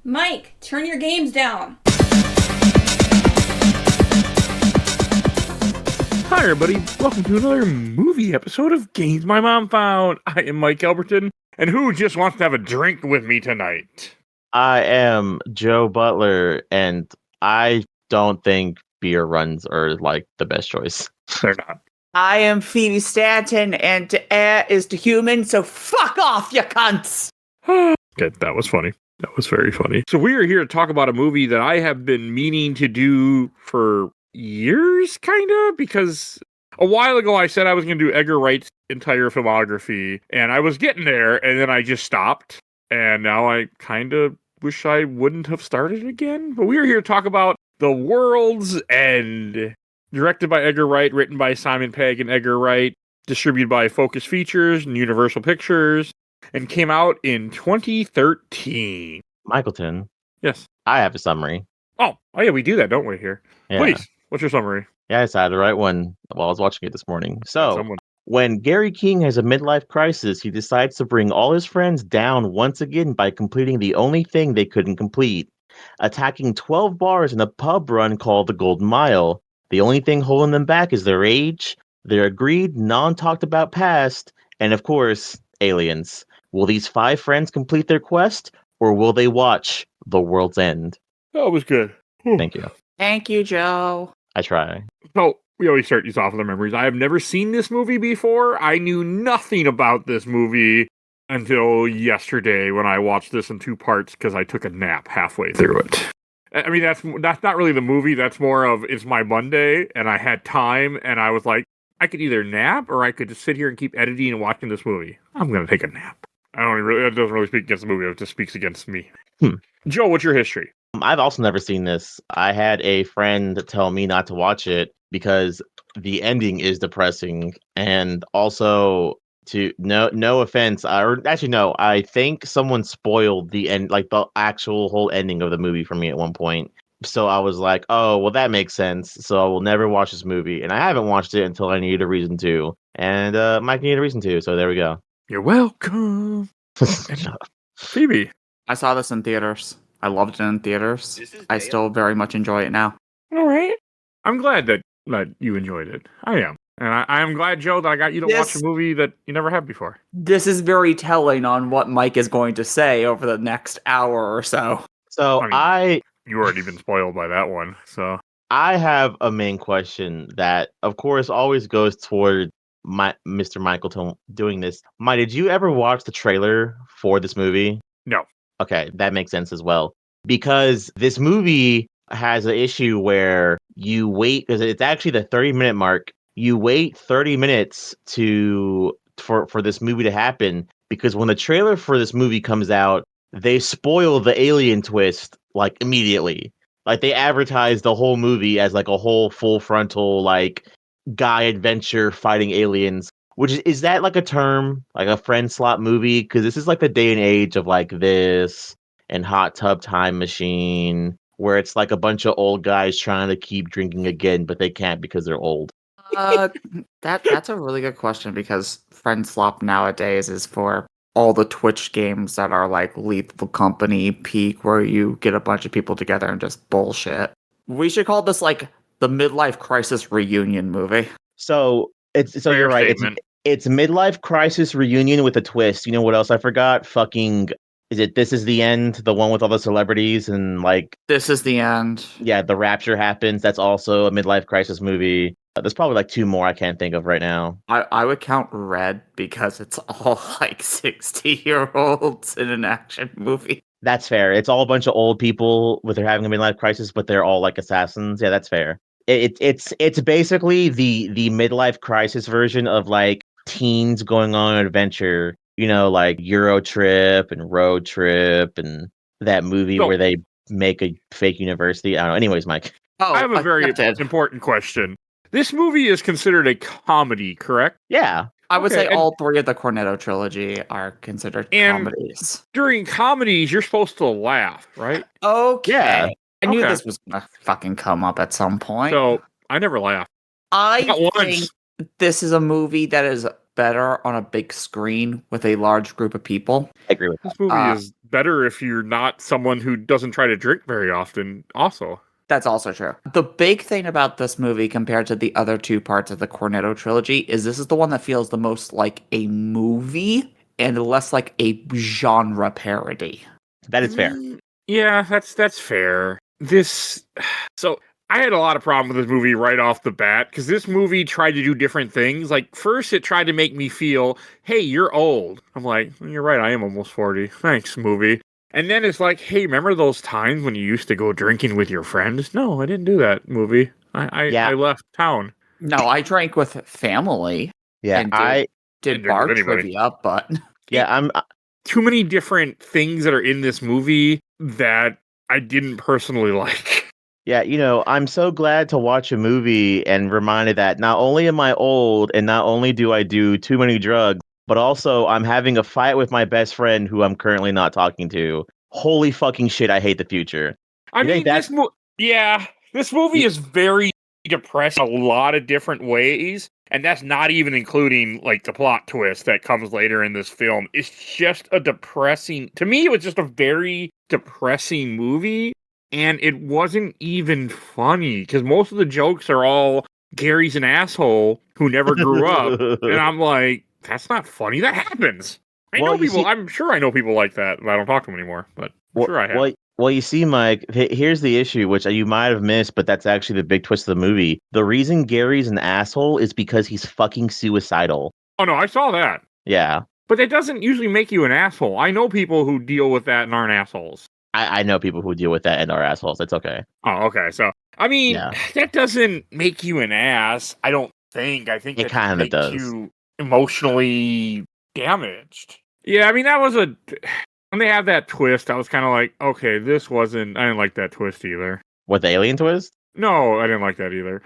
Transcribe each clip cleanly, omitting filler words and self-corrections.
Mike, turn your games down. Hi everybody, welcome to another movie episode of Games My Mom Found. I am Mike Albertin, and who just wants to have a drink with me tonight? I am Joe Butler, and I don't think beer runs are like the best choice. They're not. I am Phoebe Stanton, and to air is to human, so fuck off, you cunts! Okay, that was funny. That was very funny. So we are here to talk about a movie that I have been meaning to do for years, kind of, because a while ago I said I was going to do Edgar Wright's entire filmography, and I was getting there, and then I just stopped, and now I kind of wish I wouldn't have started again. But we are here to talk about The World's End, directed by Edgar Wright, written by Simon Pegg and Edgar Wright, distributed by Focus Features and Universal Pictures, and came out in 2013. Michaelton, Yes. I have a summary. Oh yeah, we do that, don't we, here? Yeah. Please, what's your summary? Yeah, I decided the right one while I was watching it this morning. So, Someone. when Gary King has a midlife crisis, he decides to bring all his friends down once again by completing the only thing they couldn't complete, attacking 12 bars in a pub run called the Golden Mile. The only thing holding them back is their age, their agreed, non-talked about past, and of course, aliens. Will these 5 friends complete their quest, or will they watch The World's End? That was good. Thank you. Thank you, Joe. I try. So, we always start these off with our memories. I have never seen this movie before. I knew nothing about this movie until yesterday when I watched this in 2 parts because I took a nap halfway through it. I mean, that's not really the movie. That's more of, it's my Monday, and I had time, and I was like, I could either nap, or I could just sit here and keep editing and watching this movie. I'm going to take a nap. That doesn't really speak against the movie. It just speaks against me. Joe, what's your history? I've also never seen this. I had a friend tell me not to watch it because the ending is depressing, and also no offense, I think someone spoiled the end, like the actual whole ending of the movie for me at one point. So I was like, oh, well, that makes sense. So I will never watch this movie, and I haven't watched it until I needed a reason to, and Mike needed a reason to. So there we go. You're welcome. Phoebe. I saw this in theaters. I loved it in theaters. I still very much enjoy it now. All right. I'm glad that you enjoyed it. I am. And I am glad, Joe, that I got you to watch a movie that you never have before. This is very telling on what Mike is going to say over the next hour or so. So You already been spoiled by that one, so. I have a main question that, of course, always goes toward Mr. Michaelton doing this. Mike, did you ever watch the trailer for this movie? No. Okay, that makes sense as well. Because this movie has an issue where you wait, because it's actually the 30-minute mark. You wait 30 minutes for this movie to happen, because when the trailer for this movie comes out, they spoil the alien twist like immediately. Like they advertise the whole movie as like a whole full frontal like guy adventure fighting aliens. Which is that like a term, like a friend slot movie? Because this is like the day and age of like this and Hot Tub Time Machine, where it's like a bunch of old guys trying to keep drinking again, but they can't because they're old. That's a really good question, because Friend Slop nowadays is for all the Twitch games that are like Lethal Company, Peak, where you get a bunch of people together and just bullshit. We should call this like the midlife crisis reunion movie. So you're right. It's midlife crisis reunion with a twist. You know what else I forgot? Fucking is it This Is the End? The one with all the celebrities and like This Is the End. Yeah, the rapture happens. That's also a midlife crisis movie. There's probably like 2 more I can't think of right now. I would count Red because it's all like 60-year-olds in an action movie. That's fair. It's all a bunch of old people with their having a midlife crisis, but they're all like assassins. Yeah, that's fair. It's basically the midlife crisis version of like teens going on an adventure. You know, like Euro Trip and Road Trip and that movie where they make a fake university. I don't know. Anyways, Mike. I have a very important question. This movie is considered a comedy, correct? Yeah. I would say all 3 of the Cornetto trilogy are considered comedies. During comedies, you're supposed to laugh, right? Okay. Yeah. I knew this was gonna fucking come up at some point. So, I never laugh. I think this is a movie that is better on a big screen with a large group of people. I agree with This movie is better if you're not someone who doesn't try to drink very often, also. That's also true. The big thing about this movie compared to the other two parts of the Cornetto trilogy is this is the one that feels the most like a movie and less like a genre parody. That is fair. Yeah, that's fair. So I had a lot of problem with this movie right off the bat because this movie tried to do different things. Like, first it tried to make me feel, hey, you're old. I'm like, you're right, I am almost 40. Thanks, movie. And then it's like, hey, remember those times when you used to go drinking with your friends? No, I didn't do that, movie. I left town. No, I drank with family. Yeah, and I did didn't bar with anybody. trivia, but I'm Too many different things that are in this movie that I didn't personally like. Yeah, I'm so glad to watch a movie and reminded that not only am I old and not only do I do too many drugs, but also I'm having a fight with my best friend who I'm currently not talking to. Holy fucking shit, I hate the future. I mean, this movie is very depressing a lot of different ways, and that's not even including like the plot twist that comes later in this film. It's just to me, it was just a very depressing movie. And it wasn't even funny because most of the jokes are all Gary's an asshole who never grew up. And I'm like, that's not funny. That happens. I'm sure I know people like that. I don't talk to them anymore, but sure I have. Well, you see, Mike, here's the issue, which you might have missed, but that's actually the big twist of the movie. The reason Gary's an asshole is because he's fucking suicidal. Oh, no, I saw that. Yeah. But that doesn't usually make you an asshole. I know people who deal with that and aren't assholes. I know people who deal with that and are assholes. It's okay. Oh, okay. So, I mean, that doesn't make you an ass, I don't think. I think it kind of does. You emotionally damaged. Yeah, I mean, when they have that twist, I was kind of like, okay, I didn't like that twist either. What, the alien twist? No, I didn't like that either.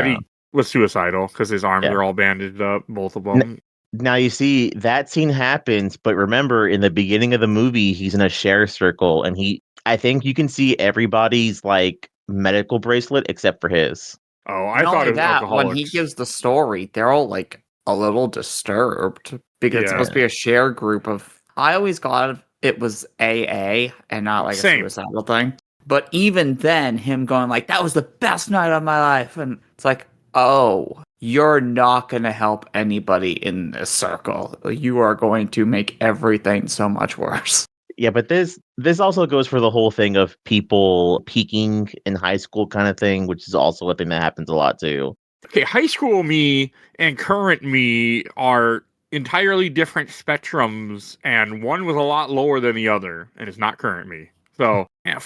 He was suicidal because his arms are all bandaged up, both of them. Now, you see, that scene happens, but remember, in the beginning of the movie, he's in a share circle, and I think you can see everybody's, like, medical bracelet except for his. Oh, I thought it was alcoholics. When he gives the story, they're all, like, a little disturbed, because it's supposed to be a share group of... I always thought it was AA, and not, like, a suicidal thing. But even then, him going, like, that was the best night of my life, and it's like, oh... You're not going to help anybody in this circle. You are going to make everything so much worse. Yeah, but this also goes for the whole thing of people peaking in high school kind of thing, which is also a thing that happens a lot too. Okay, high school me and current me are entirely different spectrums, and one was a lot lower than the other, and it's not current me. So, high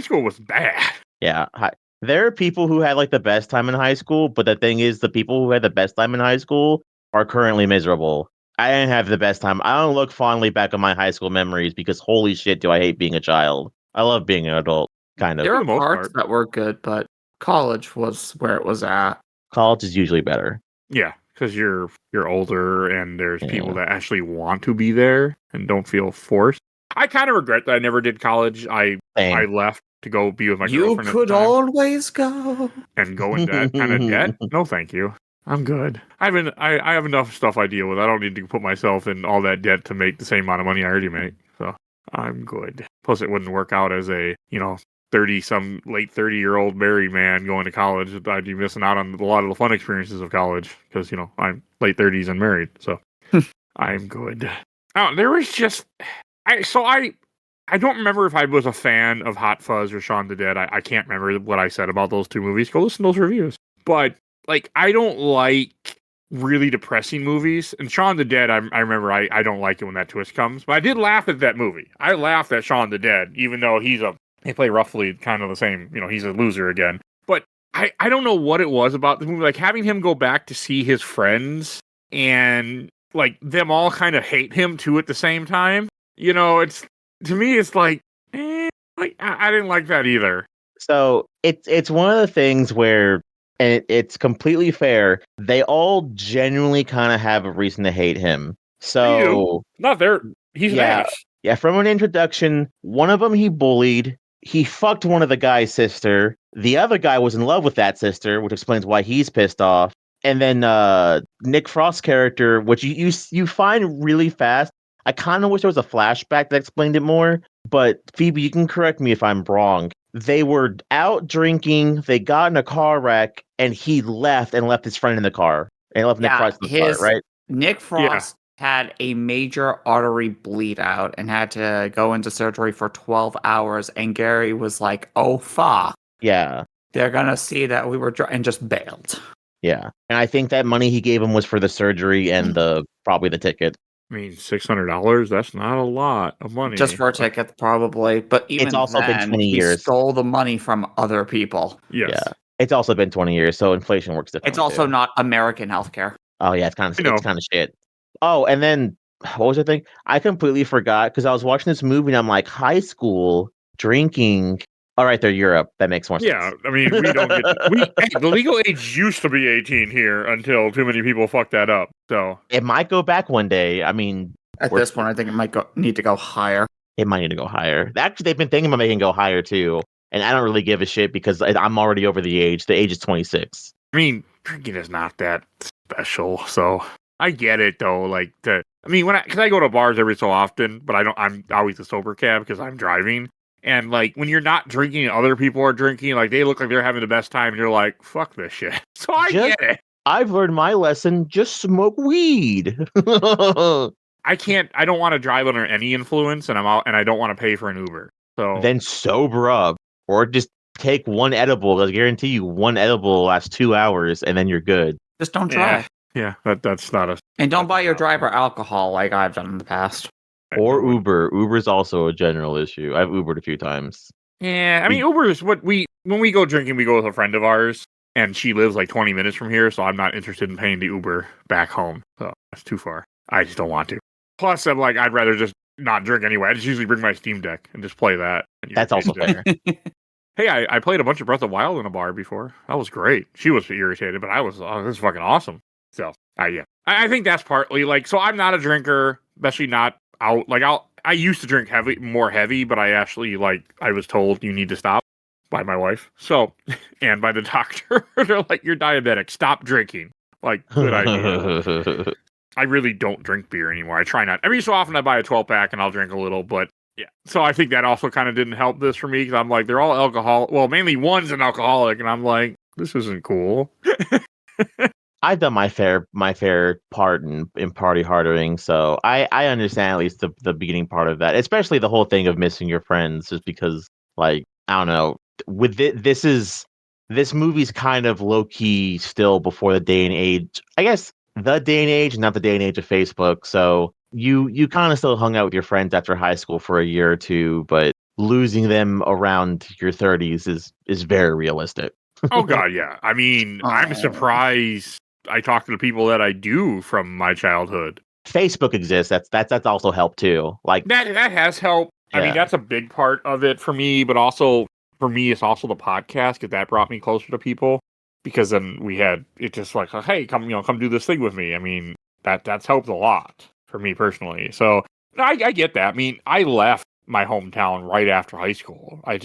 school was bad. Yeah, there are people who had like the best time in high school, but the thing is, the people who had the best time in high school are currently miserable. I didn't have the best time. I don't look fondly back on my high school memories because holy shit, do I hate being a child. I love being an adult, kind of. There are parts that were good, but college was where it was at. College is usually better. Yeah, because you're older and there's people that actually want to be there and don't feel forced. I kind of regret that I never did college. I left to go be with my girlfriend. You could always go. And go into that kind of debt? No, thank you. I'm good. I have enough stuff I deal with. I don't need to put myself in all that debt to make the same amount of money I already make. So I'm good. Plus, it wouldn't work out as a, late 30-year-old married man going to college. I'd be missing out on a lot of the fun experiences of college because, I'm late 30s and married. So I'm good. There was just... I don't remember if I was a fan of Hot Fuzz or Shaun the Dead. I can't remember what I said about those two movies. Go listen to those reviews. But, I don't like really depressing movies. And Shaun the Dead, I remember I don't like it when that twist comes. But I did laugh at that movie. I laughed at Shaun the Dead, even though they play roughly kind of the same, he's a loser again. But I don't know what it was about the movie. Like, having him go back to see his friends and, them all kind of hate him, too, at the same time. To me, it's I didn't like that either. So it's one of the things where, and it's completely fair, they all genuinely kind of have a reason to hate him. So not there. He's an ass. Yeah, from an introduction, one of them he bullied. He fucked one of the guy's sister. The other guy was in love with that sister, which explains why he's pissed off. And then Nick Frost's character, which you find really fast. I kind of wish there was a flashback that explained it more. But Phoebe, you can correct me if I'm wrong. They were out drinking. They got in a car wreck, and he left his friend in the car. And left Nick Frost in the car, right? Nick Frost had a major artery bleed out and had to go into surgery for 12 hours. And Gary was like, "Oh fuck, Yeah. they're gonna see that we were and just bailed." Yeah. And I think that money he gave him was for the surgery and probably the ticket. I mean, $600, that's not a lot of money. Just for a ticket, probably. But even It's also been then, 20 he years. stole the money from other people. Yes. Yeah. It's also been 20 years, so inflation works differently. It's also too. not American healthcare. Oh yeah, it's kind of shit. Oh, and then what was the thing? I completely forgot because I was watching this movie and I'm like, high school drinking. All right, they're Europe. That makes more sense. Yeah, I mean, we don't get the legal age used to be 18 here until too many people fucked that up. So it might go back one day. I mean, at this point, I think it might need to go higher. It might need to go higher. Actually, they've been thinking about making it go higher too, and I don't really give a shit because I'm already over the age. The age is 26. I mean, drinking is not that special, so I get it though. Like because I go to bars every so often, but I'm always a sober cab because I'm driving. And like when you're not drinking and other people are drinking, like they look like they're having the best time, and you're like, fuck this shit. So I get it. I've learned my lesson. Just smoke weed. I don't want to drive under any influence, and I'm out, and I don't want to pay for an Uber. So then sober up, or just take one edible. I guarantee you, one edible lasts 2 hours, and then you're good. Just don't drive. Yeah, that's not a. And don't buy your driver alcohol like I've done in the past. Or Uber. Uber's also a general issue. I've Ubered a few times. Yeah, I mean, Uber is when we go drinking, we go with a friend of ours, and she lives like 20 minutes from here, so I'm not interested in paying the Uber back home. So that's too far. I just don't want to. Plus, I'm like, I'd rather just not drink anyway. I just usually bring my Steam Deck and just play that. That's also fair. Hey, I played a bunch of Breath of Wild in a bar before. That was great. She was irritated, but this is fucking awesome. So, yeah. I think that's partly, like, so I'm not a drinker, especially not out. Like, I used to drink more heavy, but I actually, like, I was told you need to stop by my wife. So, and by the doctor. They're like, you're diabetic. Stop drinking. Like, good idea. I really don't drink beer anymore. I try not. Every so often I buy a 12-pack and I'll drink a little, but yeah. So I think that also kind of didn't help this for me because I'm like, they're all alcohol. Well, mainly one's an alcoholic, and I'm like, this isn't cool. I've done my fair part in party hardening, so I understand at least the beginning part of that, especially the whole thing of missing your friends, just because, like, I don't know, with this movie's kind of low key still before the day and age. I guess the day and age, not the day and age of Facebook. So you kind of still hung out with your friends after high school for a year or two, but losing them around your 30s is very realistic. Oh God, yeah. I mean, I'm surprised I talk to the people that I do from my childhood. Facebook exists. That's also helped too. Like that has helped. Yeah. I mean, that's a big part of it for me, but also for me, it's also the podcast because that brought me closer to people. Because then we had it just like, hey, come do this thing with me. I mean, that's helped a lot for me personally. So I get that. I mean, I left my hometown right after high school. I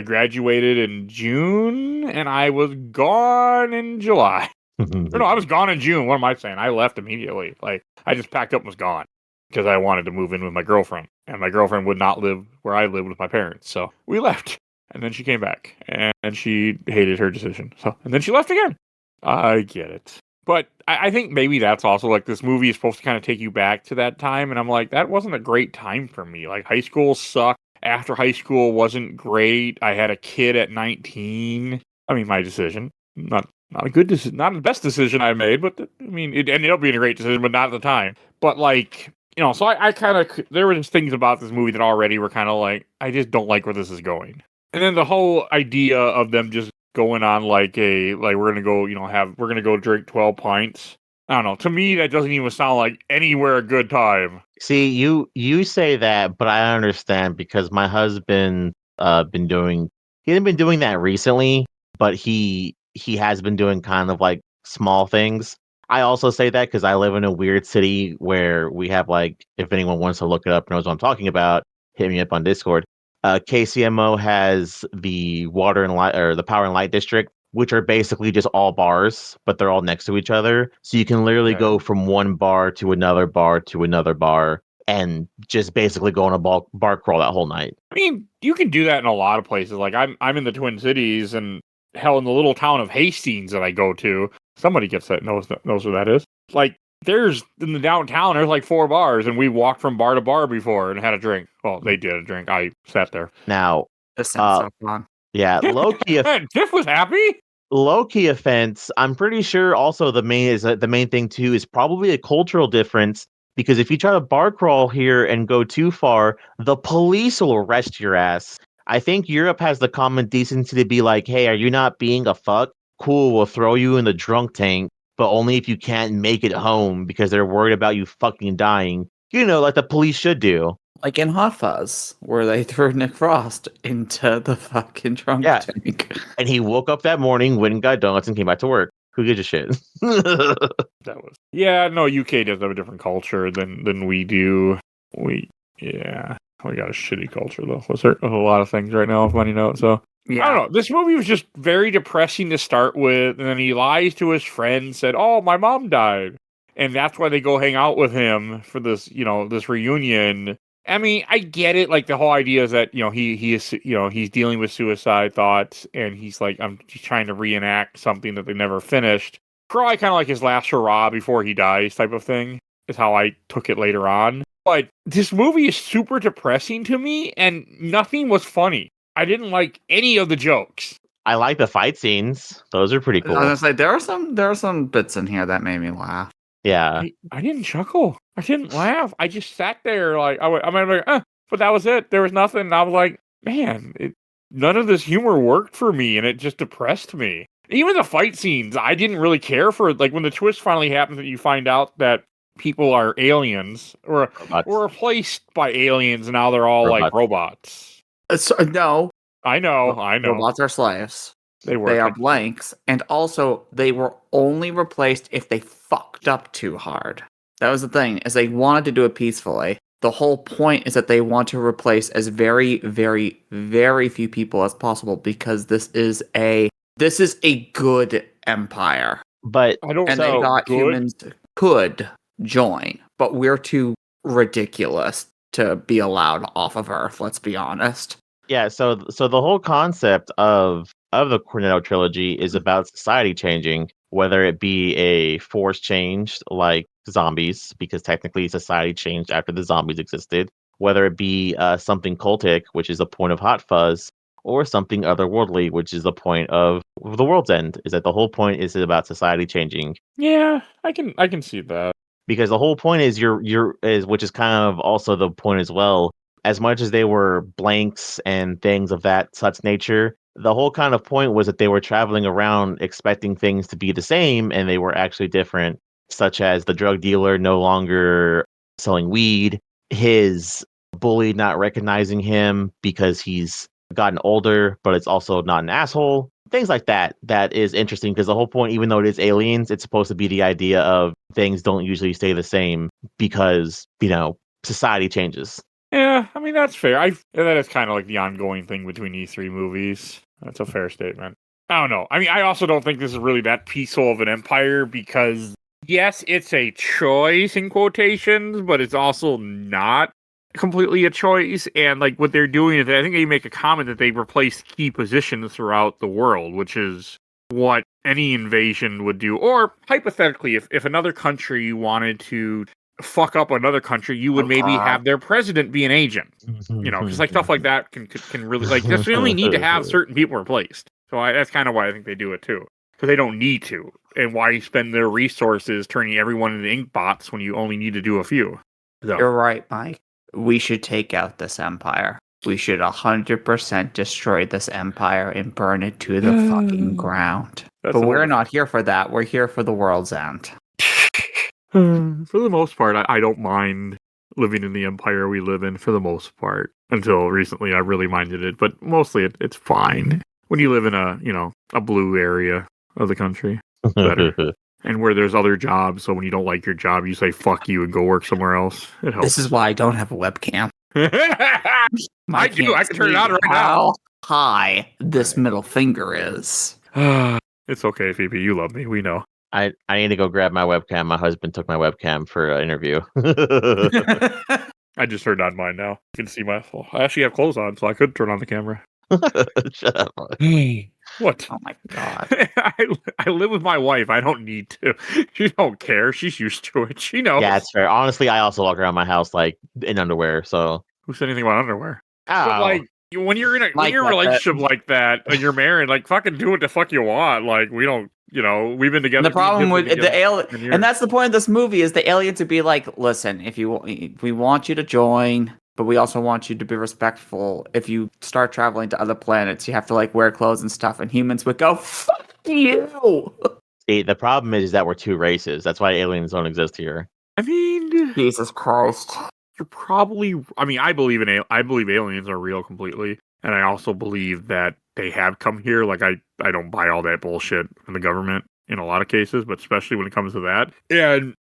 graduated in June and I was gone in July. No, I was gone in June. What am I saying? I left immediately. Like I just packed up and was gone because I wanted to move in with my girlfriend, and my girlfriend would not live where I lived with my parents. So we left. And then she came back, and she hated her decision. And then she left again. I get it. But I think maybe that's also, like, this movie is supposed to kind of take you back to that time. And I'm like, that wasn't a great time for me. Like, high school sucked. After high school wasn't great. I had a kid at 19. I mean, my decision. Not a good decision. Not the best decision I made. But, I mean, it ended up being a great decision, but not at the time. But, like, so I kind of, there were just things about this movie that already were kind of like, I just don't like where this is going. And then the whole idea of them just going on like we're gonna go, we're gonna go drink 12 pints. I don't know. To me, that doesn't even sound like anywhere a good time. See, you say that, but I understand because my husband he hasn't been doing that recently, but he has been doing kind of like small things. I also say that because I live in a weird city where we have, like, if anyone wants to look it up, knows what I'm talking about, hit me up on Discord. KCMO has the water and light, or the power and light district, which are basically just all bars, but they're all next to each other. So you can literally go from one bar to another bar to another bar. and just basically go on a bar crawl that whole night. I mean, you can do that in a lot of places. Like I'm in the Twin Cities, and hell, in the little town of Hastings that I go to, somebody gets that knows where that is. Like there's in the downtown, there's like 4 bars, and we walked from bar to bar before and had a drink. Well, they did a drink. I sat there. Now, This sounds so fun. yeah, low-key Tiff was happy. low-key offense. I'm pretty sure also the main thing too is probably a cultural difference, because if you try to bar crawl here and go too far, the police will arrest your ass. I think Europe has the common decency to be like, hey, are you not being a fuck? Cool, we'll throw you in the drunk tank, but only if you can't make it home because they're worried about you fucking dying. You know, like the police should do. Like in Hot Fuzz, where they threw Nick Frost into the fucking drunk tank. And he woke up that morning, went and got donuts, and came back to work. Who gives a shit? That was no. UK does have a different culture than we do. We got a shitty culture though. There's a lot of things right now. I'm finding out. So Yeah. I don't know. This movie was just very depressing to start with, and then he lies to his friend, said, "Oh, my mom died," and that's why they go hang out with him for this, this reunion. I mean, I get it. Like the whole idea is that he is he's dealing with suicide thoughts, and he's like he's trying to reenact something that they never finished. Probably kind of like his last hurrah before he dies, type of thing. Is how I took it later on. But this movie is super depressing to me, and nothing was funny. I didn't like any of the jokes. I like the fight scenes; those are pretty cool. I was gonna say there are some bits in here that made me laugh. Yeah, I didn't chuckle. I didn't laugh. I just sat there like but that was it. There was nothing. And I was like, man, none of this humor worked for me, and it just depressed me. Even the fight scenes, I didn't really care for. Like when the twist finally happens, that you find out that people are aliens or replaced by aliens, and now they're all like robots. No, I know. Robots are slaves. They are blanks, and also they were only replaced if they fucked up too hard. That was the thing, is they wanted to do it peacefully. The whole point is that they want to replace as very, very, very few people as possible, because this is a good empire. but I don't. And know. they thought Good? humans could join, but we're too ridiculous to be allowed off of Earth. Let's be honest. yeah. So the whole concept of the Cornetto trilogy is about society changing, whether it be a force change like zombies, because technically society changed after the zombies existed, whether it be something cultic, which is the point of Hot Fuzz, or something otherworldly, which is the point of the world's end. Is that the whole point is about society changing? Yeah, I can see that. Because the whole point is which is kind of also the point as well. As much as they were blanks and things of that such nature, the whole kind of point was that they were traveling around expecting things to be the same, and they were actually different, such as the drug dealer no longer selling weed, his bully not recognizing him because he's gotten older, but it's also not an asshole. Things like that. That is interesting, because the whole point, even though it is aliens, it's supposed to be the idea of things don't usually stay the same because, society changes. Yeah, I mean that's fair. That is kind of like the ongoing thing between these 3 movies. That's a fair statement. I don't know. I mean, I also don't think this is really that peaceful of an empire, because yes, it's a choice in quotations, but it's also not completely a choice. And like what they're doing is, I think they make a comment that they replace key positions throughout the world, which is what any invasion would do. Or hypothetically, if another country wanted to fuck up another country, you would maybe have their president be an agent, because like stuff like that can really, like, just we only need to have certain people replaced. So that's kind of why I think they do it too, because they don't need to, and why spend their resources turning everyone into ink bots when you only need to do a few. So. You're right, Mike. We should take out this empire. We should 100% destroy this empire and burn it to the fucking ground. But we're not here for that. We're here for the world's end. For the most part, I don't mind living in the empire we live in, for the most part. Until recently, I really minded it, but mostly it's fine. When you live in a blue area of the country, it's better. And where there's other jobs, so when you don't like your job, you say fuck you and go work somewhere else. It helps. This is why I don't have a webcam. I do. I can turn it on right now. How high this middle finger is. It's okay, Phoebe. You love me. We know. I need to go grab my webcam. My husband took my webcam for an interview. I just turned on mine now. You can see my. I actually have clothes on, so I could turn on the camera. Shut up. What? Oh my god. I live with my wife. I don't need to. She don't care. She's used to it. She knows. Yeah, it's fair. Honestly, I also walk around my house like in underwear. So Who said anything about underwear? oh, But like when you're in a Mike, relationship like that and you're married, like fucking do what the fuck you want. Like we don't, we've been together. And the problem with the alien, 10 years. and that's the point of this movie, is the aliens would be like, listen, we want you to join, but we also want you to be respectful. If you start traveling to other planets, you have to like wear clothes and stuff, and humans would go, fuck you. see, the problem is that we're two races. That's why aliens don't exist here. I mean, Jesus Christ. you're probably. I mean, I believe aliens are real completely, and I also believe that they have come here. Like I don't buy all that bullshit from the government in a lot of cases, but especially when it comes to that.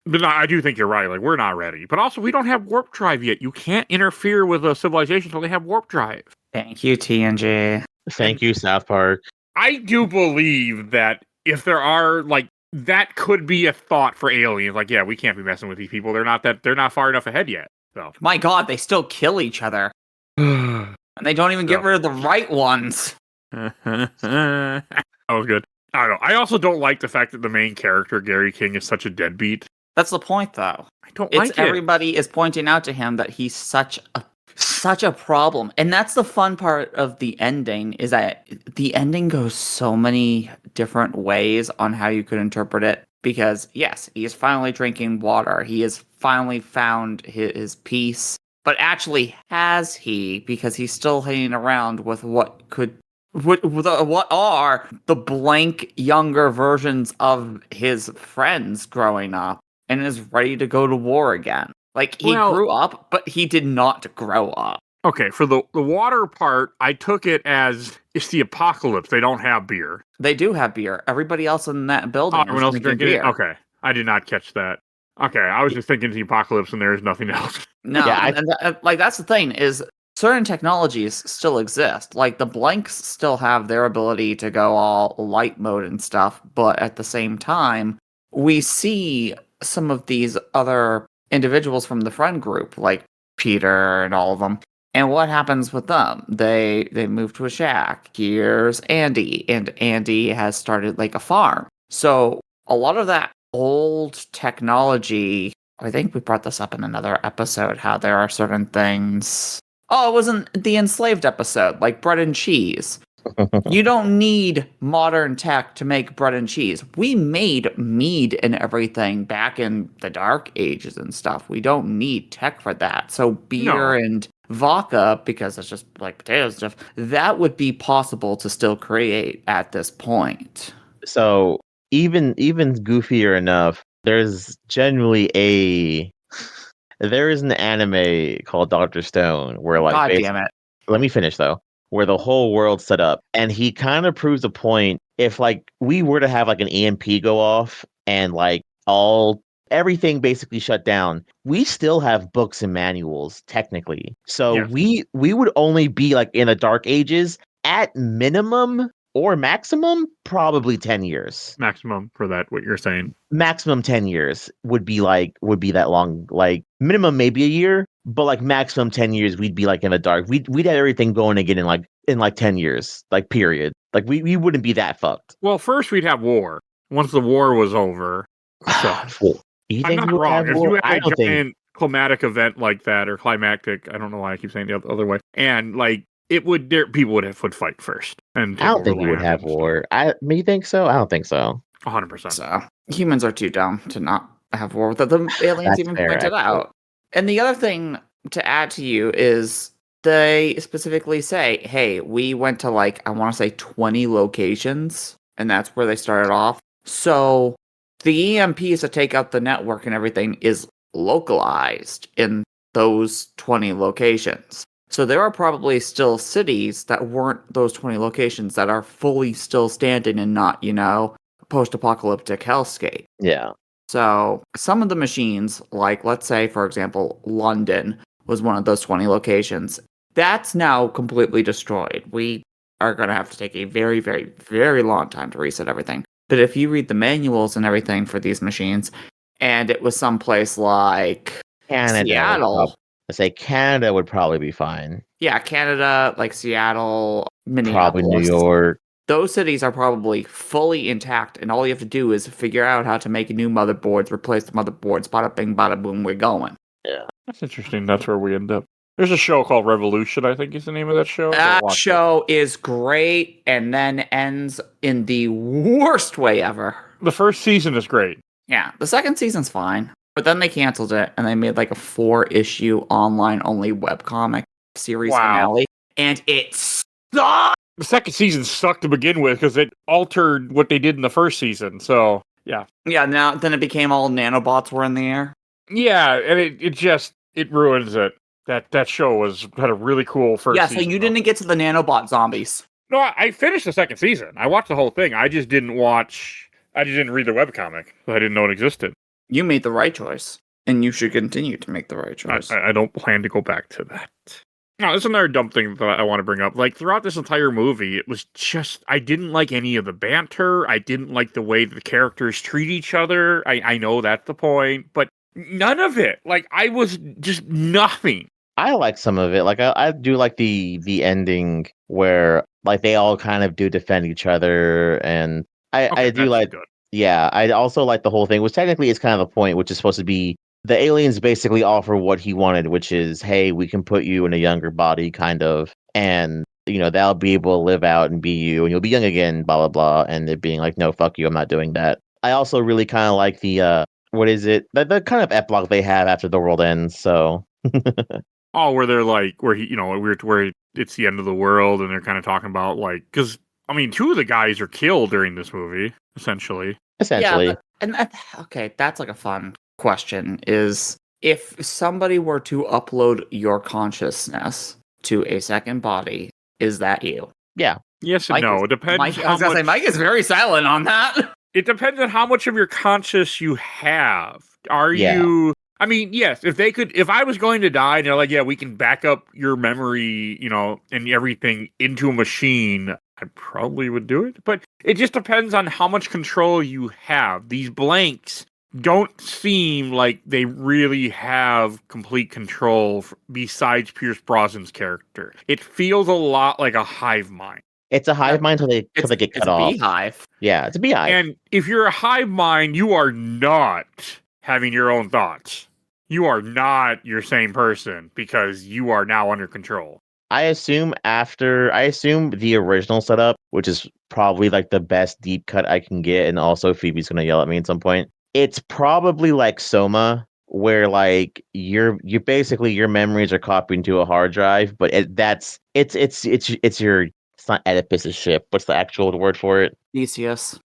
But I do think you're right. Like we're not ready, but also we don't have warp drive yet. You can't interfere with a civilization until they have warp drive. Thank you, TNG. Thank you, South Park. I do believe that if there are like that could be a thought for aliens. Like, yeah, we can't be messing with these people. They're not far enough ahead yet. So My god, they still kill each other. And they don't even get rid of the right ones. that was good. I don't know. I also don't like the fact that the main character, Gary King, is such a deadbeat. That's the point, though. I don't It's like it. everybody is pointing out to him that he's such a problem. And that's the fun part of the ending, is that the ending goes so many different ways on how you could interpret it. Because yes, he is finally drinking water. He has finally found his peace. But actually, has he? Because he's still hanging around with what are the blank younger versions of his friends growing up, and is ready to go to war again. Like, he grew up, but he did not grow up. Okay, for the water part, I took it as it's the apocalypse. They don't have beer. They do have beer. Everybody else in that building is everyone else drinking beer. it? Okay, I did not catch that. Okay, I was just thinking it's the apocalypse and there's nothing else. No, Yeah, like that's the thing, is certain technologies still exist. Like the blanks still have their ability to go all light mode and stuff, but at the same time, we see some of these other individuals from the friend group, like Peter and all of them. And what happens with them? They move to a shack. Here's Andy, and Andy has started like a farm. So a lot of that old technology, I think we brought this up in another episode, how there are certain things. Oh, it wasn't the enslaved episode, like bread and cheese. You don't need modern tech to make bread and cheese. We made mead and everything back in the dark ages and stuff. We don't need tech for that. So beer and vodka, because it's just like potatoes stuff, that would be possible to still create at this point. So even goofier enough, there's generally there is an anime called Dr. Stone where like God damn it. Let me finish though. Where the whole world's set up, and he kind of proves a point. If like we were to have like an EMP go off and like everything basically shut down, we still have books and manuals technically. So Yes. we would only be like in the dark ages at minimum or maximum probably 10 years. Maximum for that, what you're saying. Maximum 10 years would be that long. Like minimum maybe a year, but like maximum 10 years we'd be like in the dark. We'd have everything going again in like 10 years, like period. Like we wouldn't be that fucked. Well, first we'd have war. Once the war was over. So, You I'm think not we would wrong. have If war? you I had a don't think giant climatic event like that, or climactic, I don't know why I keep saying the other way, and like people would fight first. And I don't think we would have war. You think so? I don't think so. 100%. So humans are too dumb to not have war. The aliens That's even fair, pointed actually. out. And the other thing to add to you is they specifically say, hey, we went to like, I want to say 20 locations, and that's where they started off. So the EMPs to take out the network and everything is localized in those 20 locations. So there are probably still cities that weren't those 20 locations that are fully still standing and not, post-apocalyptic hellscape. Yeah. So some of the machines, like let's say, for example, London was one of those 20 locations. That's now completely destroyed. We are going to have to take a very, very, very long time to reset everything. But if you read the manuals and everything for these machines, and it was someplace like Canada, Seattle, I say Canada would probably be fine. Yeah, Canada, like Seattle, Probably New Minneapolis. York. Those cities are probably fully intact, and all you have to do is figure out how to make new motherboards, replace the motherboards, bada bing, bada boom, we're going. Yeah. That's interesting. That's where we end up. There's a show called Revolution, I think is the name of that show. That show is great, and then ends in the worst way ever. The first season is great. Yeah, the second season's fine, but then they canceled it, and they made like a 4-issue online-only webcomic series finale, and it sucked! The second season sucked to begin with because it altered what they did in the first season. So, yeah. Yeah, then it became all nanobots were in the air. Yeah, and it ruins it. That show had a really cool first season. Yeah, so you didn't get to the nanobot zombies. No, I finished the second season. I watched the whole thing. I just didn't read the webcomic. I didn't know it existed. You made the right choice, and you should continue to make the right choice. I don't plan to go back to that. No, there's another dumb thing that I want to bring up. Like, throughout this entire movie, it was just, I didn't like any of the banter. I didn't like the way the characters treat each other. I know that's the point, but none of it. Like, I was just nothing. I like some of it. Like, I do like the ending where, like, they all kind of do defend each other, and I do like... Good. Yeah, I also like the whole thing, which technically is kind of the point, which is supposed to be the aliens basically offer what he wanted, which is, hey, we can put you in a younger body, kind of, and, that'll be able to live out and be you, and you'll be young again, blah, blah, blah, and it being like, no, fuck you, I'm not doing that. I also really kind of like the, what is it? The kind of epilogue they have after the world ends, so... Oh, where they're like, where it's the end of the world, and they're kind of talking about, like, because, I mean, 2 of the guys are killed during this movie, essentially. Essentially. Yeah, okay, that's like a fun question, is if somebody were to upload your consciousness to a second body, is that you? Yeah. Yes and no. It depends. Mike is very silent on that. It depends on how much of your conscious you have. You... I mean, yes, if I was going to die and they're like, yeah, we can back up your memory, and everything into a machine, I probably would do it. But it just depends on how much control you have. These blanks don't seem like they really have complete control besides Pierce Brosnan's character. It feels a lot like a hive mind. It's a hive mind until they get cut off. It's a beehive. Yeah, it's a beehive. And if you're a hive mind, you are not having your own thoughts. You are not your same person because you are now under control. I assume the original setup, which is probably like the best deep cut I can get, and also Phoebe's gonna yell at me at some point. It's probably like Soma, where like you basically your memories are copied into a hard drive, but it's not Oedipus's ship. What's the actual word for it? Theseus'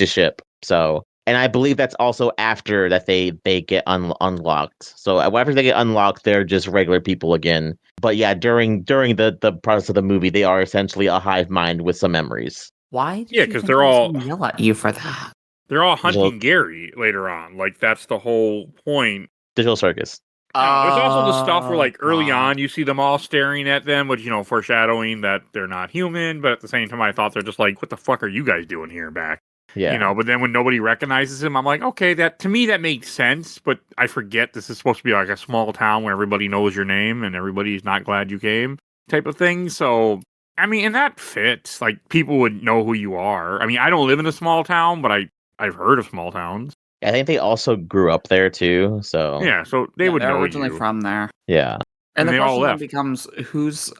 ship. So. And I believe that's also after that they get unlocked. So after they get unlocked, they're just regular people again. But yeah, during the process of the movie, they are essentially a hive mind with some memories. Why? Yeah, because they're all yell at you for that. They're all hunting Gary later on. Like, that's the whole point. Digital circus. There's also the stuff where, like, early on, you see them all staring at them, which, foreshadowing that they're not human. But at the same time, I thought they're just like, what the fuck are you guys doing here back? Yeah. But then when nobody recognizes him, I'm like, okay, to me that makes sense, but I forget this is supposed to be like a small town where everybody knows your name and everybody's not glad you came type of thing. So, I mean, and that fits. Like, people would know who you are. I mean, I don't live in a small town, but I've heard of small towns. I think they also grew up there too, so... Yeah, so they would know originally from there. Yeah. And the they all question left. becomes, who's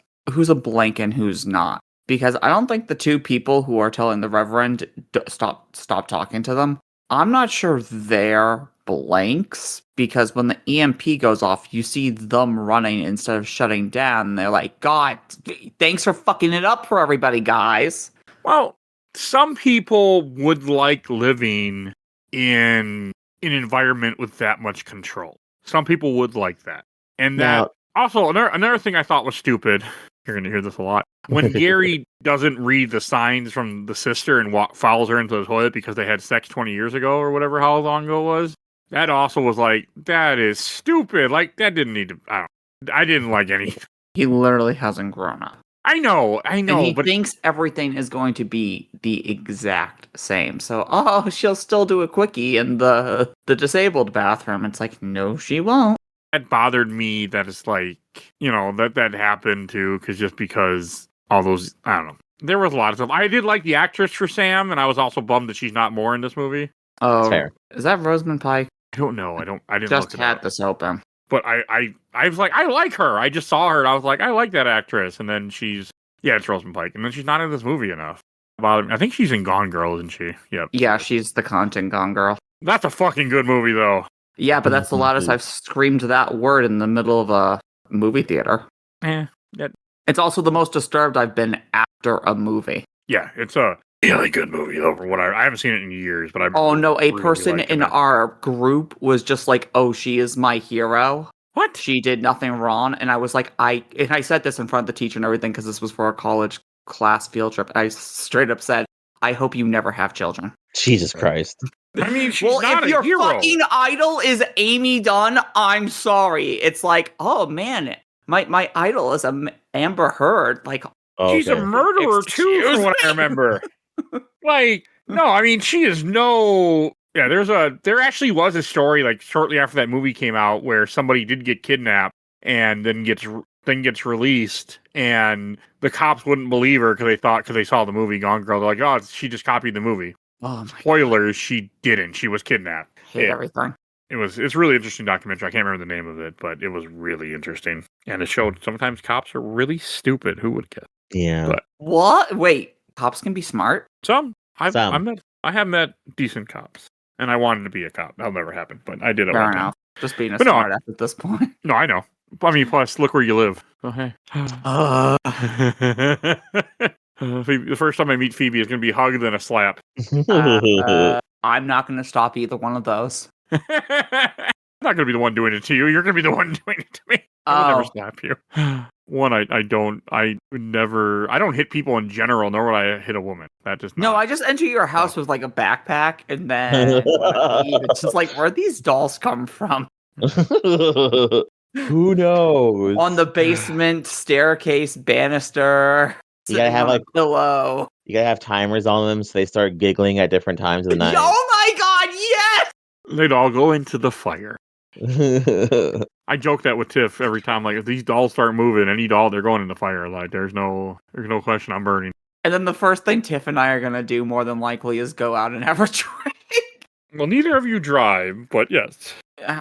a blank and who's not? Because I don't think the 2 people who are telling the Reverend stop talking to them, I'm not sure they're blanks, because when the EMP goes off, you see them running instead of shutting down. And they're like, God, thanks for fucking it up for everybody, guys. Well, some people would like living in an environment with that much control. Some people would like that. And that also, another thing I thought was stupid, you're going to hear this a lot, when Gary doesn't read the signs from the sister and follows her into the toilet because they had sex 20 years ago or whatever, how long ago it was, that also was like, that is stupid. Like, that didn't need to, I didn't like any. He literally hasn't grown up. I know, and he thinks everything is going to be the exact same. So, she'll still do a quickie in the disabled bathroom. It's like, no, she won't. that bothered me. That it's like, that happened too, because all those, I don't know. There was a lot of stuff. I did like the actress for Sam, and I was also bummed that she's not more in this movie. Oh, fair. Is that Rosamund Pike? I don't know. I didn't Just look it had up. this open. But I was like, I like her. I just saw her, and I was like, I like that actress. And then it's Rosamund Pike. And then she's not in this movie enough. I think she's in Gone Girl, isn't she? Yep. Yeah, she's the content Gone Girl. That's a fucking good movie, though. Yeah, but that's the loudest I've screamed that word in the middle of a movie theater. Yeah. It's also the most disturbed I've been after a movie. Yeah, it's a really good movie, though, for what I haven't seen it in years, but Oh, no, a really person in our group was just like, oh, she is my hero. What? She did nothing wrong. And I was like, and I said this in front of the teacher and everything because this was for a college class field trip. I straight up said, I hope you never have children. Jesus Christ. I mean, she's not if a your hero. fucking idol is Amy Dunn, I'm sorry. It's like, oh man, my idol is Amber Heard. Like, she's a murderer too, from what I remember. Like, no, I mean, she is no. Yeah, there actually was a story like shortly after that movie came out where somebody did get kidnapped and then gets released, and the cops wouldn't believe her because they saw the movie Gone Girl. They're like, oh, she just copied the movie. oh my Spoilers, she didn't. She was kidnapped. hate everything. It's a really interesting documentary. I can't remember the name of it, but it was really interesting. And it showed sometimes cops are really stupid. Who would guess? Yeah. But What? Wait, cops can be smart? some. I Some. have met decent cops. And I wanted to be a cop. That'll never happen. But I did it Fair one time. enough. Just being a But no, smart ass at this point. No, I know. I mean, plus, look where you live. Oh, hey. Phoebe, the first time I meet Phoebe is going to be hugged and a slap. I'm not going to stop either one of those. I'm not going to be the one doing it to you. You're going to be the one doing it to me. I would never slap you. One, I don't hit people in general, nor would I hit a woman. That just No, I just enter your house with like a backpack and then it's just like, where'd these dolls come from? Who knows? On the basement staircase banister. You gotta have sitting on like a pillow. You gotta have timers on them so they start giggling at different times of the night. Oh my god, yes! They'd all go into the fire. I joke that with Tiff every time. Like, if these dolls start moving, any doll, they're going in the fire. Like, there's no question I'm burning. And then the first thing Tiff and I are gonna do more than likely is go out and have a drink. Well, neither of you drive, but yes.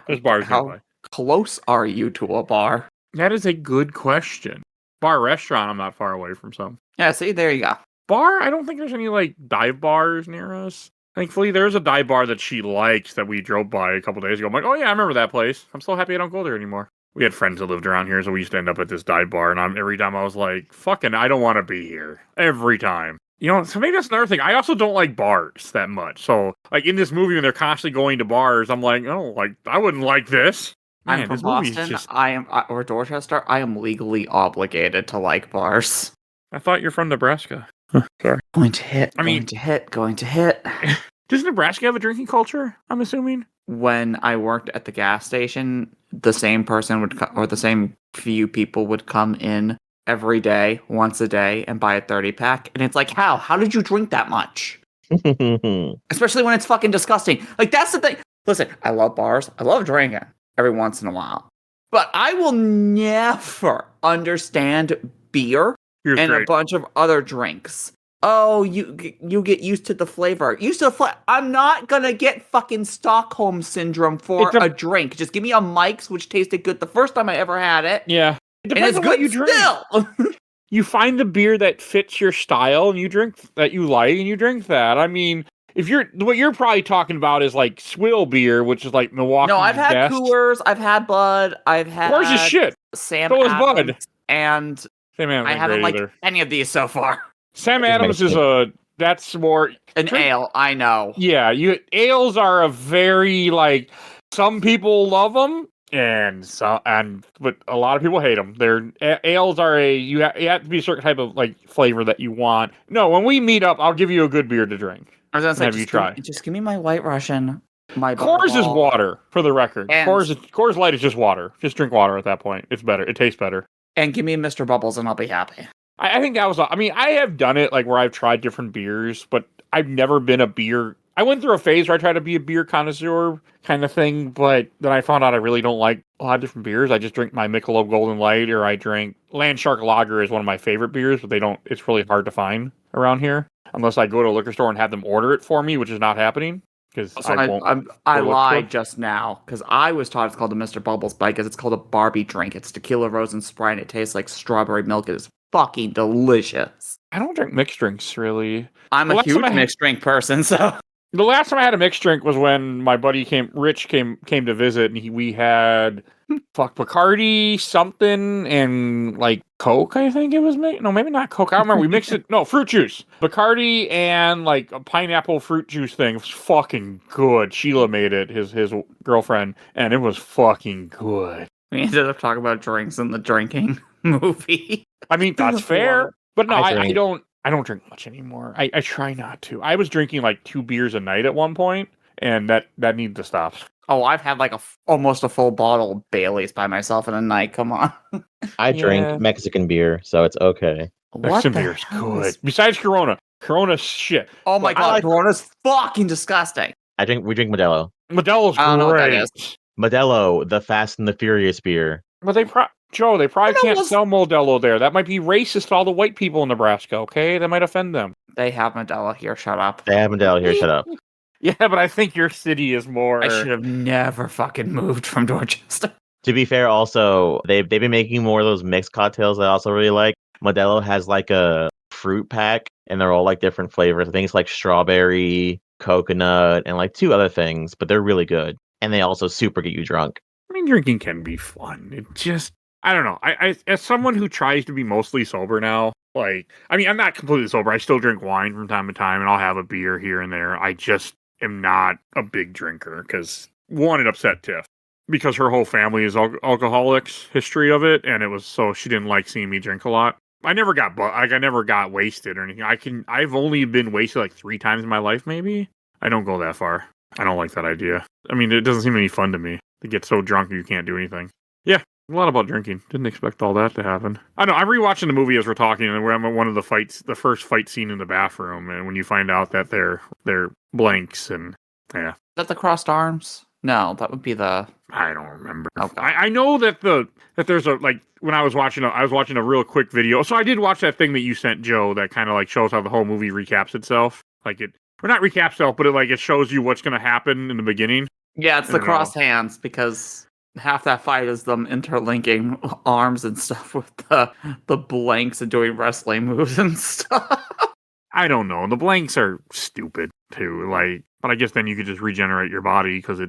There's bars nearby. How close are you to a bar? That is a good question. Bar restaurant, I'm not far away from some. Yeah, see, there you go. Bar, I don't think there's any, like, dive bars near us. Thankfully, there's a dive bar that she likes that we drove by a couple days ago. I'm like, oh yeah, I remember that place. I'm so happy I don't go there anymore. We had friends that lived around here, so we used to end up at this dive bar, and every time I was like, fucking, I don't want to be here. Every time. So maybe that's another thing. I also don't like bars that much. So, like, in this movie, when they're constantly going to bars, I'm like, oh, like, I wouldn't like this. Man, I'm from this movie's Boston. Or Dorchester. I am legally obligated to like bars. I thought you're from Nebraska. Sorry. Going to hit. Going to hit. Does Nebraska have a drinking culture, I'm assuming? When I worked at the gas station, the same person would or the same few people would come in every day, once a day, and buy a 30-pack. And it's like, how did you drink that much? Especially when it's fucking disgusting. Like, that's the thing. Listen, I love bars. I love drinking every once in a while. But I will never understand beer and great. a bunch of other drinks. Oh, you get used to the flavor. I'm not gonna get fucking Stockholm syndrome for a drink. Just give me a Mike's, which tasted good the first time I ever had it. Yeah. It And it's depends on what good you drink. still. You find the beer that fits your style, and you drink that you like, and you drink that. I mean, what you're probably talking about is like swill beer, which is like Milwaukee. No, I've had best. Coors, I've had Bud, I've had Coors is shit. Sam So is Adams, Bud. and Sam Adams I ain't haven't great liked either. any of these so far. Sam Adams is that's more An ale, I know. Yeah, ales are a very like some people love them but a lot of people hate them. Ales are you have to be a certain type of like flavor that you want. No, when we meet up, I'll give you a good beer to drink. I was gonna say, Have you tried? Just give me my White Russian. My Coors is Butterball. water, for the record. And- Coors Light is just water. Just drink water at that point. It's better. It tastes better. And give me Mr. Bubbles and I'll be happy. I think that was. I mean, I have done it like where I've tried different beers, but I've never been a beer. I went through a phase where I tried to be a beer connoisseur kind of thing, but then I found out I really don't like a lot of different beers. I just drink my Michelob Golden Light, or I drink Landshark Lager is one of my favorite beers, but it's really hard to find around here unless I go to a liquor store and have them order it for me, which is not happening. Because I lied just now because I was taught it's called a Mr. Bubbles bite because it's called a Barbie drink. It's tequila, rose, and Sprite, and it tastes like strawberry milk. It is fucking delicious. I don't drink mixed drinks, really. I'm a huge mixed drink person, so... The last time I had a mixed drink was when my buddy Rich came to visit, and we had Bacardi something and like Coke. I think it was no, maybe not Coke. I don't remember. We mixed it. No, fruit juice, Bacardi, and like a pineapple fruit juice thing. It was fucking good. Sheila made it, his girlfriend, and it was fucking good. We ended up talking about drinks in the drinking movie. I mean, that's fair, but no, I don't. I don't drink much anymore. I try not to. I was drinking like 2 beers a night at one point, and that needs to stop. Oh, I've had like almost a full bottle of Baileys by myself in a night. Come on. I drink Mexican beer, so it's okay. Mexican beer is good. Besides Corona. Corona's shit. Oh my god, Corona's fucking disgusting. We drink Modelo. Modelo's great. I don't know what that is. Modelo, the Fast and the Furious beer. But they probably can't sell Modelo there. That might be racist to all the white people in Nebraska, okay? That might offend them. They have Modelo here, shut up. They have Modelo here, shut up. Yeah, but I think your city is more... I should have never fucking moved from Dorchester. To be fair, also, they've been making more of those mixed cocktails that I also really like. Modelo has like a fruit pack, and they're all like different flavors. I think it's like strawberry, coconut, and like 2 other things, but they're really good. And they also super get you drunk. I mean, drinking can be fun. It just... I don't know. I as someone who tries to be mostly sober now, like, I mean, I'm not completely sober. I still drink wine from time to time, and I'll have a beer here and there. I just am not a big drinker because, one, it upset Tiff because her whole family is alcoholics, history of it, and it was so she didn't like seeing me drink a lot. I never got wasted or anything. I've only been wasted like 3 times in my life, maybe. I don't go that far. I don't like that idea. I mean, it doesn't seem any fun to me to get so drunk you can't do anything. Yeah. A lot about drinking. Didn't expect all that to happen. I know. I'm rewatching the movie as we're talking, and we're at one of the fights, the first fight scene in the bathroom, and when you find out that they're blanks, and yeah. Is that the crossed arms? No, that would be the... I don't remember. Okay. I know that there's a, like, when I was watching a real quick video. So I did watch that thing that you sent, Joe, that kind of like shows how the whole movie recaps itself. Like or not recaps itself, but it shows you what's going to happen in the beginning. Yeah, it's the crossed hands because... half that fight is them interlinking arms and stuff with the blanks and doing wrestling moves and stuff. I don't know. The blanks are stupid too. But I guess then you could just regenerate your body because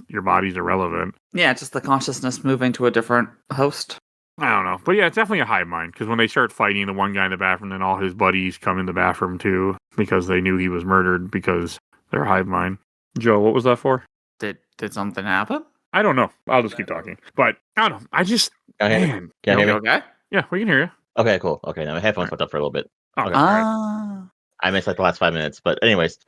your body's irrelevant. Yeah, just the consciousness moving to a different host. I don't know. But yeah, it's definitely a hive mind because when they start fighting, the one guy in the bathroom, then all his buddies come in the bathroom too because they knew he was murdered because they're a hive mind. Joe, what was that for? Did something happen? I don't know. I'll just keep talking. But I don't know. I just... Can you hear me? Okay? Yeah, we can hear you. Okay, cool. Okay, now my headphones fucked up for a little bit. Okay, right. I missed like the last 5 minutes, but anyways.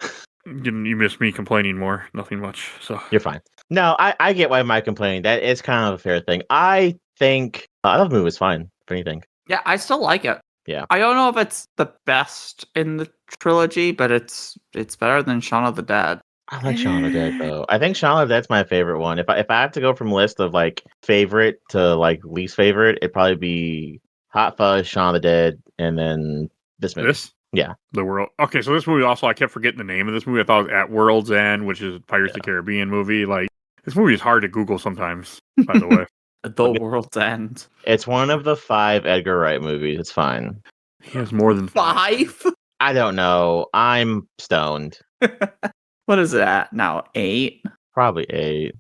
You missed me complaining more. Nothing much, so... You're fine. No, I get why I'm complaining. That is kind of a fair thing. I think... I thought the movie was fine, if anything. Yeah, I still like it. Yeah. I don't know if it's the best in the trilogy, but it's better than Shaun of the Dead. I like Shaun of the Dead though. I think Shaun of the Dead's my favorite one. If I have to go from list of like favorite to like least favorite, it'd probably be Hot Fuzz, Shaun of the Dead, and then this movie. Yeah. The World. Okay, so this movie also, I kept forgetting the name of this movie. I thought it was At World's End, which is Pirates of the Caribbean movie. Like, this movie is hard to Google sometimes, by the way. The World's End. It's one of the 5 Edgar Wright movies. It's fine. He has more than 5? I don't know. I'm stoned. What is it at now? 8? Probably 8.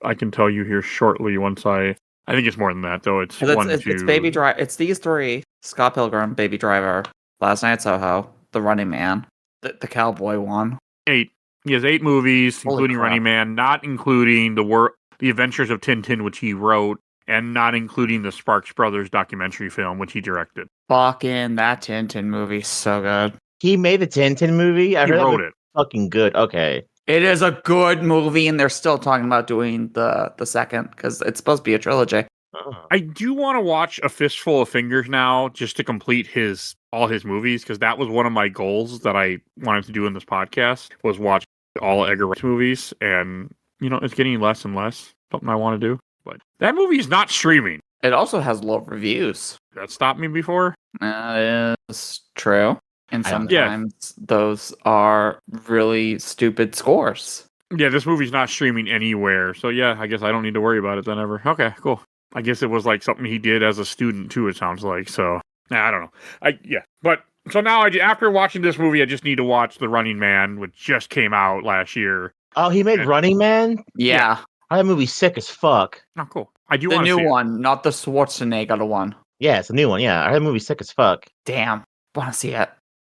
I can tell you here shortly once I think it's more than that though. It's 1, 2. It's Baby Driver. It's these 3: Scott Pilgrim, Baby Driver, Last Night at Soho, The Running Man, the cowboy one. 8. He has 8 movies, Holy including crap. Running Man, not including the Adventures of Tintin, which he wrote, and not including the Sparks Brothers documentary film, which he directed. Fucking that Tintin movie, so good. He made the Tintin movie? He wrote it. Fucking good. Okay. It is a good movie, and they're still talking about doing the second because it's supposed to be a trilogy. Oh. I do want to watch A Fistful of Fingers now, just to complete his all his movies because that was one of my goals that I wanted to do in this podcast was watch all Edgar Wright movies, and it's getting less and less something I want to do. But that movie is not streaming. It also has low reviews. That stopped me before. That is true. And I don't- sometimes those are really stupid scores. Yeah, this movie's not streaming anywhere. So yeah, I guess I don't need to worry about it then ever. Okay, cool. I guess it was like something he did as a student too, it sounds like. So I don't know. But so now after watching this movie, I just need to watch The Running Man, which just came out last year. Oh, he made Running Man? Yeah. That movie's sick as fuck. Oh, cool. I do The want to new see it. one, not the Schwarzenegger one. Yeah, it's a new one. Yeah, that movie's sick as fuck. Damn. Want to see it.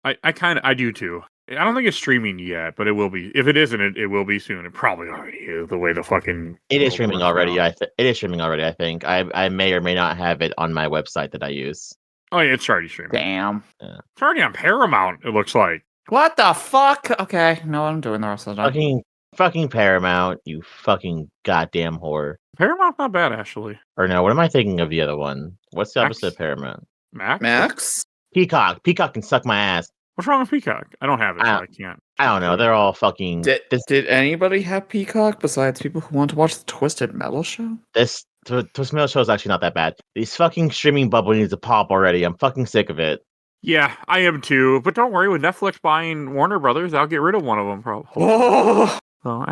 I do too. I don't think it's streaming yet, but it will be. If it isn't, it will be soon. It probably already is. The way the fucking It is world streaming works already. now. It is streaming already. I think I may or may not have it on my website that I use. Oh yeah, it's already streaming. Damn. It's already on Paramount. It looks like. What the fuck? Okay, no, I'm doing the rest of the time. Fucking Paramount, you fucking goddamn whore. Paramount's not bad actually. Or no, what am I thinking of the other one? What's the Max? opposite of Paramount? Max? Peacock. Peacock can suck my ass. What's wrong with Peacock? I don't have it, so I can't. I don't know. They're all fucking. Did anybody have Peacock besides people who want to watch the Twisted Metal show? This Twist Metal show is actually not that bad. These fucking streaming bubble needs to pop already. I'm fucking sick of it. Yeah, I am too. But don't worry, with Netflix buying Warner Brothers, I'll get rid of one of them probably. Oh! So,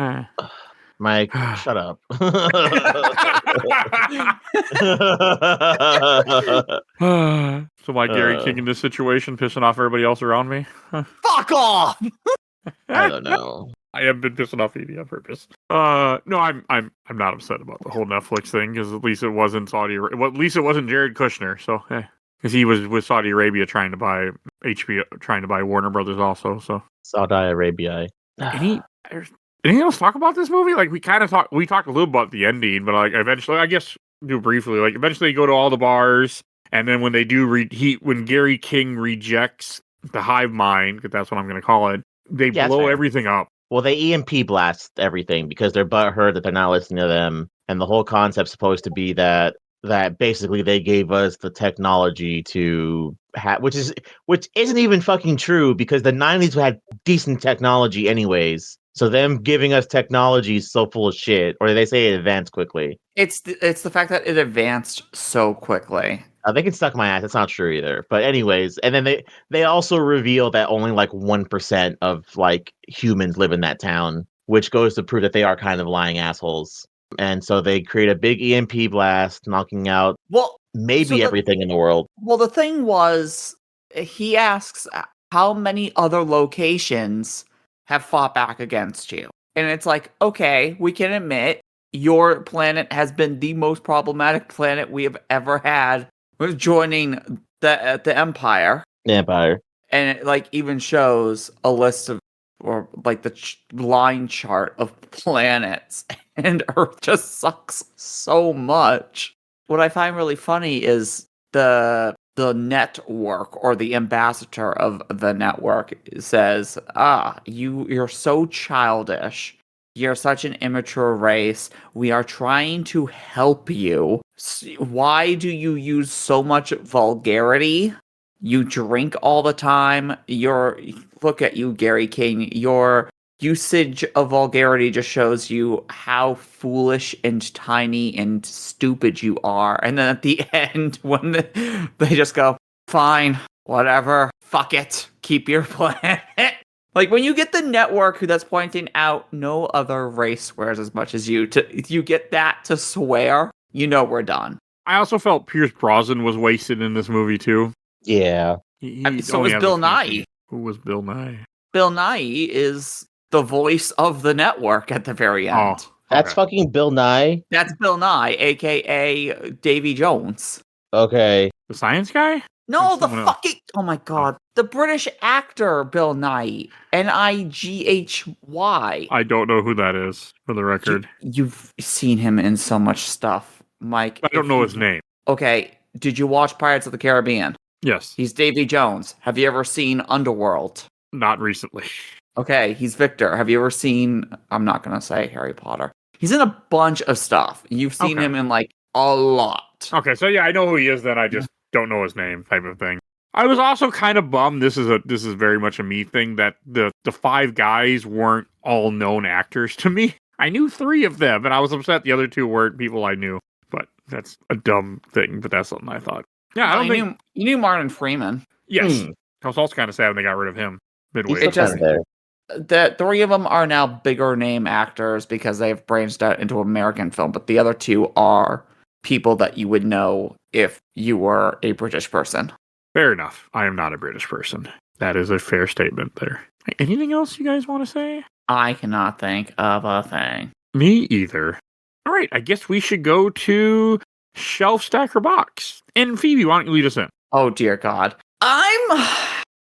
Mike, shut up. So my Gary King in this situation, pissing off everybody else around me. Fuck off! I don't know. I have been pissing off Phoebe on purpose. No, I'm not upset about the whole Netflix thing because at least it wasn't at least it wasn't Jared Kushner. So because he was with Saudi Arabia trying to buy HBO, trying to buy Warner Brothers also. So Saudi Arabia. anything else to talk about this movie? Like we talked a little about the ending, but like eventually, I guess do briefly. Like eventually, they go to all the bars, and then when they do when Gary King rejects the hive mind, because that's what I'm going to call it, they blow everything up. Well, they EMP blast everything because they're butthurt that they're not listening to them, and the whole concept's supposed to be that basically they gave us the technology to which isn't even fucking true because the 90s had decent technology anyways. So them giving us technology is so full of shit, or they say it advanced quickly. It's the fact that it advanced so quickly. They can suck my ass. That's not true either. But anyways, and then they also reveal that only like 1% of like humans live in that town, which goes to prove that they are kind of lying assholes. And so they create a big EMP blast, knocking out everything in the world. Well, the thing was, he asks how many other locations have fought back against you. And it's like, okay, we can admit your planet has been the most problematic planet we have ever had with joining the Empire. The Empire. And it like even shows a list of, or like the line chart of planets, and Earth just sucks so much. What I find really funny is the network, or the ambassador of the network, says, you're so childish. You're such an immature race. We are trying to help you. Why do you use so much vulgarity? You drink all the time. Look at you, Gary King. Your usage of vulgarity just shows you how foolish and tiny and stupid you are. And then at the end, when they just go, fine, whatever, fuck it, keep your planet. Like when you get the network that's pointing out no other race swears as much as you, you get that to swear, we're done. I also felt Pierce Brosnan was wasted in this movie too. Yeah. So was Bill Nye. Who was Bill Nye? Bill Nye is the voice of the network at the very end. Oh, that's fucking Bill Nye? That's Bill Nye, a.k.a. Davy Jones. Okay. The science guy? No, the fucking... Oh my god. The British actor Bill Nye. Nighy. I don't know who that is, for the record. You've seen him in so much stuff, Mike. I don't know his name. Okay, did you watch Pirates of the Caribbean? Yes. He's Davy Jones. Have you ever seen Underworld? Not recently. Okay, he's Victor. Have you ever seen... I'm not going to say Harry Potter. He's in a bunch of stuff. You've seen him in, like, a lot. Okay, so yeah, I know who he is, then I just don't know his name type of thing. I was also kind of bummed. This is very much a me thing that the 5 guys weren't all known actors to me. I knew 3 of them, and I was upset the other 2 weren't people I knew. But that's a dumb thing. But that's something I thought. Yeah, I don't think you knew Martin Freeman. Yes, I was also kind of sad when they got rid of him midway. He's still there. The 3 of them are now bigger name actors because they've branched out into American film, but the other 2 are people that you would know if you were a British person. Fair enough. I am not a British person. That is a fair statement there. Anything else you guys want to say? I cannot think of a thing. Me either. All right, I guess we should go to Shelf Stacker Box. And Phoebe, why don't you lead us in? Oh dear God. I'm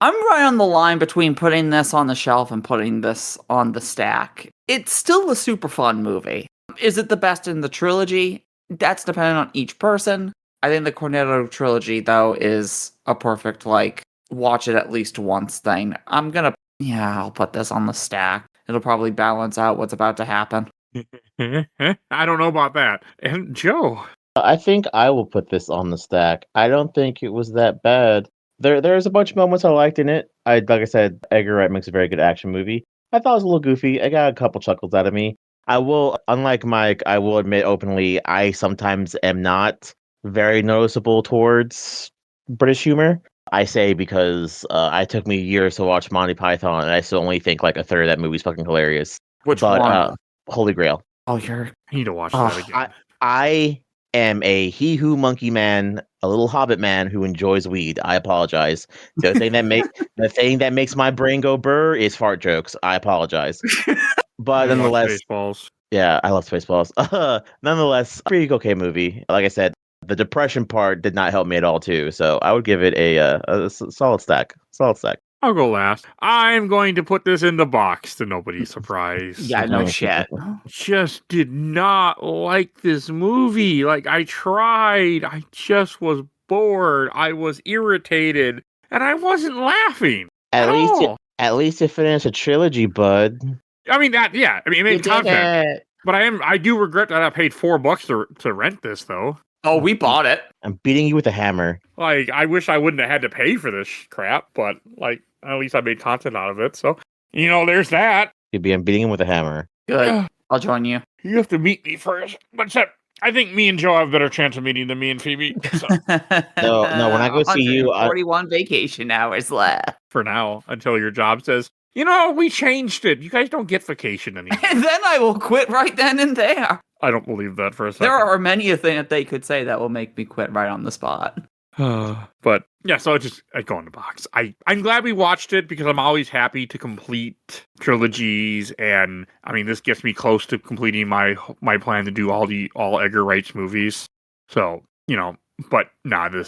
right on the line between putting this on the shelf and putting this on the stack. It's still a super fun movie. Is it the best in the trilogy? That's dependent on each person. I think the Cornetto Trilogy, though, is a perfect, watch it at least once thing. I'll put this on the stack. It'll probably balance out what's about to happen. I don't know about that. And Joe? I think I will put this on the stack. I don't think it was that bad. There's a bunch of moments I liked in it. Like I said, Edgar Wright makes a very good action movie. I thought it was a little goofy. I got a couple chuckles out of me. Unlike Mike, I will admit openly, I sometimes am not very noticeable towards British humor. I say because it took me years to watch Monty Python, and I still only think a third of that movie's fucking hilarious. Which one? Holy Grail. Oh, I need to watch that again. I am a he-who monkey man, a little hobbit man who enjoys weed. I apologize. The thing that makes my brain go burr is fart jokes. I apologize. But nonetheless, Spaceballs. Yeah, I love Spaceballs. Nonetheless, pretty okay movie. Like I said, the depression part did not help me at all too. So I would give it a solid stack. Solid stack. I'll go last. I'm going to put this in the box to nobody's surprise. Yeah, no shit. Just did not like this movie. I tried. I just was bored. I was irritated. And I wasn't laughing. At least it finished a trilogy, bud. I mean, it made content. But I do regret that I paid $4 to rent this, though. Oh, we bought it. I'm beating you with a hammer. I wish I wouldn't have had to pay for this crap, but, at least I made content out of it, so, there's that. I'm beating him with a hammer. Good. I'll join you. You have to meet me first. But I think me and Joe have a better chance of meeting than me and Phoebe. So. No, when I go see you... 41 vacation hours left. For now, until your job says, we changed it. You guys don't get vacation anymore. And then I will quit right then and there. I don't believe that for a second. There are many a thing that they could say that will make me quit right on the spot. But yeah, so I go in the box. I'm glad we watched it because I'm always happy to complete trilogies, and this gets me close to completing my plan to do all Edgar Wright's movies. So but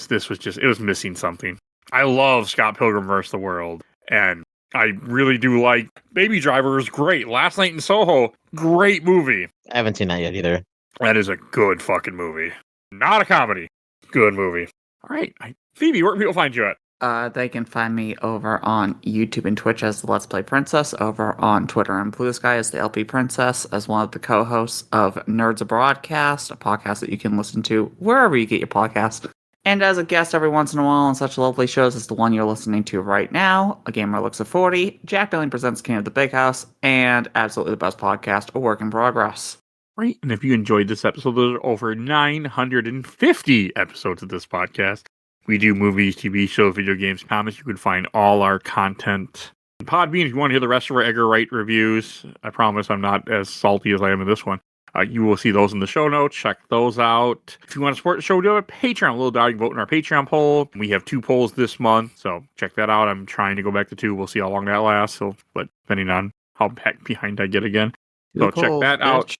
this was just, it was missing something. I love Scott Pilgrim vs. the World, and I really do like Baby Driver is great. Last Night in Soho, great movie. I haven't seen that yet either. That is a good fucking movie. Not a comedy. Good movie. All right. Phoebe, where can people find you at? They can find me over on YouTube and Twitch as the Let's Play Princess, over on Twitter and Blue Sky as the LP Princess, as one of the co-hosts of Nerds a Broadcast, a podcast that you can listen to wherever you get your podcast. And as a guest every once in a while on such lovely shows as the one you're listening to right now, A Gamer Looks at 40, Jack Billing Presents King of the Big House, and absolutely the best podcast, A Work in Progress. Right, and if you enjoyed this episode, there are over 950 episodes of this podcast. We do movies, TV shows, video games, comics. You can find all our content on Podbean. If you want to hear the rest of our Edgar Wright reviews, I promise I'm not as salty as I am in this one. You will see those in the show notes. Check those out. If you want to support the show, we do have a Patreon. A little dog, you can vote in our Patreon poll. We have 2 polls this month, so check that out. I'm trying to go back to 2. We'll see how long that lasts. But depending on how back behind I get again. So check that out.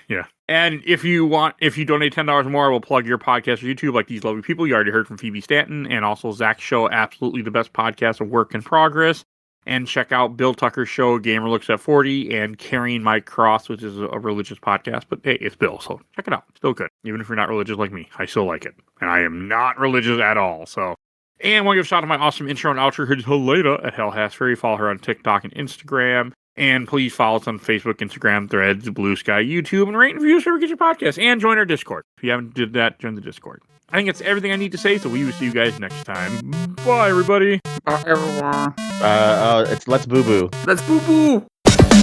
Yeah. And if you donate $10 more, I will plug your podcast or YouTube like these lovely people. You already heard from Phoebe Stanton and also Zach's show, absolutely the best podcast of Work in Progress. And check out Bill Tucker's show, Gamer Looks at 40, and Carrying My Cross, which is a religious podcast. But hey, it's Bill, so check it out. Still good. Even if you're not religious like me, I still like it. And I am not religious at all, so. And I want to give a shout out to my awesome intro and outro, who's Helena at Hell Has Fairy. Follow her on TikTok and Instagram. And please follow us on Facebook, Instagram, Threads, Blue Sky, YouTube, and rate and reviews wherever you get your podcast. And join our Discord. If you haven't did that, join the Discord. I think that's everything I need to say, so we will see you guys next time. Bye, everybody. Bye, everyone. Let's boo boo. Let's boo boo.